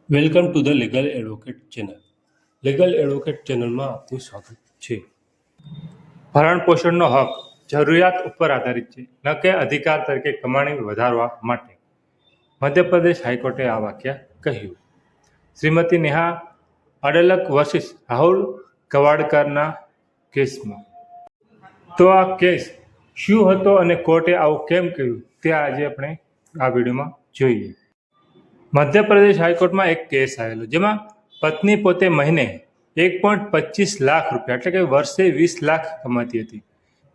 Welcome to the legal advocate channel. Legal advocate ચેનલમાં આપનું સ્વાગત છે. ભરણ પોષણનો હક જરૂરિયાત ઉપર આધારિત છે, ન કે અધિકાર તરીકે કમાણી વધારવા માટે. મધ્યપ્રદેશ હાઈકોર્ટે આ વાક્ય કહ્યું. શ્રીમતી નેહા અડલક વર્સિસ રાહુલ કવાડકરના કેસમાં. તો આ કેસ શું હતો અને કોર્ટે આવું કેમ કહ્યું તે આજે આપણે આ વિડીયોમાં જોઈએ. મધ્યપ્રદેશ હાઈકોર્ટમાં એક કેસ આવેલો જેમાં પત્ની પોતે મહિને 1.25 લાખ રૂપિયા એટલે કે વર્ષે 20 લાખ કમાતી હતી.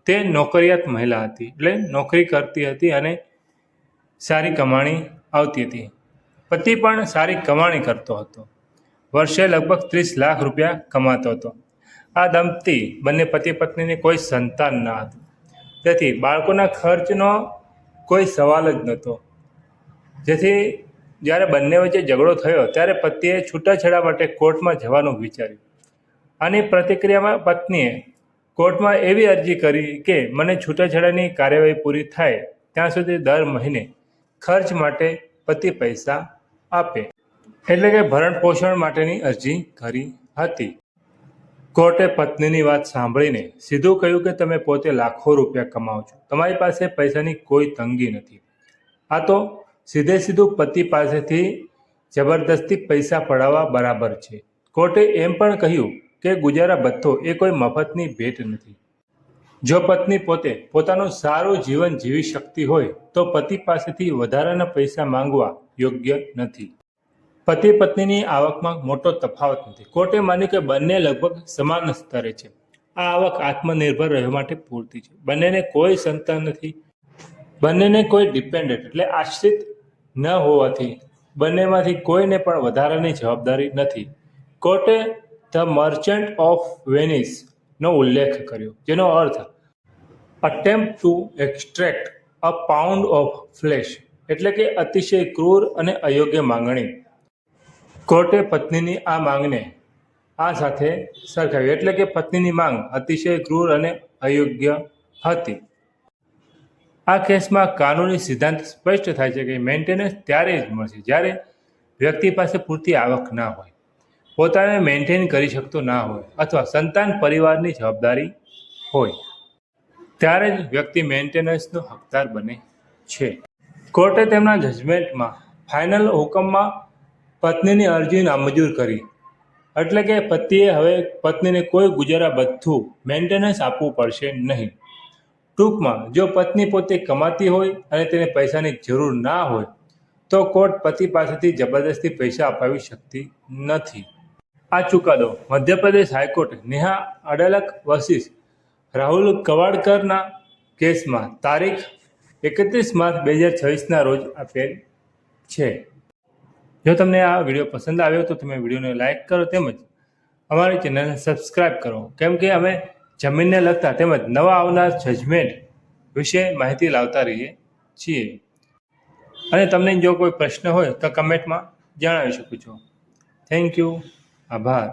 તે નોકરિયાત મહિલા હતી, એટલે નોકરી કરતી હતી અને સારી કમાણી આવતી હતી. પતિ પણ સારી કમાણી કરતો હતો. વર્ષે લગભગ 30 લાખ રૂપિયા કમાતો હતો. આ દંપતી બંને પતિ પત્નીને કોઈ સંતાન ન હતું, તેથી બાળકોના ખર્ચનો કોઈ સવાલ જ નહોતો. જેથી જ્યારે બંને વચ્ચે ઝઘડો થયો ત્યારે પતિએ છૂટાછેડા માટે કોર્ટમાં જવાનું વિચાર્યું. આની પ્રતિક્રિયામાં પત્નીએ કોર્ટમાં એવી અરજી કરી કે મને છૂટાછેડાની કાર્યવાહી પૂરી થાય ત્યાં સુધી દર મહિને ખર્ચ માટે પતિ પૈસા આપે, એટલે કે ભરણ પોષણ માટેની અરજી કરી હતી. કોર્ટે પત્નીની વાત સાંભળીને સીધું કહ્યું કે તમે પોતે લાખો રૂપિયા કમાઓ છો, તમારી પાસે પૈસાની કોઈ તંગી નથી. આ તો સીધે સીધું પતિ પાસેથી જબરદસ્તી પૈસા પડાવવા બરાબર છે. કોર્ટે એમ પણ કહ્યું કે ગુજારા ભથ્થો એ કોઈ મફતની ભેટ નથી. જો પત્ની પોતે પોતાનું સારું જીવન જીવી શકતી હોય તો પતિ પાસેથી વધારાના પૈસા માંગવા યોગ્ય નથી. પતિ પત્નીની આવકમાં મોટો તફાવત નથી. કોર્ટે માન્યું કે બંને લગભગ સમાન સ્તરે છે. આ આવક આત્મનિર્ભર રહેવા માટે પૂરતી છે. બંનેને કોઈ સંતાન નથી. બંનેને કોઈ ડિપેન્ડન્ટ એટલે આશ્રિત ન હોવાથી બંનેમાંથી કોઈને પણ વધારાની જવાબદારી નથી. કોર્ટે ધ મર્ચન્ટ ઓફ વેનિસનો ઉલ્લેખ કર્યો, જેનો અર્થ attempt to extract a pound of flesh, એટલે કે અતિશય ક્રૂર અને અયોગ્ય માંગણી. કોર્ટે પત્નીની આ માંગને આ સાથે સરખાવી, એટલે કે પત્નીની માંગ અતિશય ક્રૂર અને અયોગ્ય હતી. આ કેસમાં કાનૂની સિદ્ધાંત સ્પષ્ટ થાય છે કે મેન્ટેનન્સ ત્યારે જ મળશે જ્યારે વ્યક્તિ પાસે પૂરતી આવક ના હોય, પોતાને મેન્ટેન કરી શકતો ના હોય અથવા સંતાન પરિવારની જવાબદારી હોય. ત્યારે જ વ્યક્તિ મેન્ટેનન્સનો હકદાર બને છે. કોર્ટે તેમના જજમેન્ટમાં ફાઇનલ હુકમમાં પત્નીની અરજી નામંજૂર કરી, એટલે કે પતિએ હવે પત્નીને કોઈ ગુજારા ભથ્થું મેન્ટેનન્સ આપવું પડશે નહીં. ટૂંકમાં, જો પત્ની પોતે કમાતી હોય અને તેને પૈસાની જરૂર ના હોય તો કોર્ટ પતિ પાસેથી જબરદસ્તી પૈસા અપાવી શકતી નથી. આ ચુકાદો મધ્યપ્રદેશ હાઈકોર્ટે નેહા અડલક વર્સિસ રાહુલ કવાડકરના કેસમાં તારીખ 31 માર્ચ 2026ના રોજ આપેલ છે. જો તમને આ વિડીયો પસંદ આવ્યો તો તમે વિડીયોને લાઇક કરો તેમજ અમારી ચેનલને સબસ્ક્રાઈબ કરો, કેમ કે અમે જમીનને લગતા તેમજ નવા આવનાર જજમેન્ટ વિશે માહિતી લાવતા રહીએ છીએ. અને તમને જો કોઈ પ્રશ્ન હોય તો કમેન્ટમાં જણાવી શકો છો. Thank you. આભાર.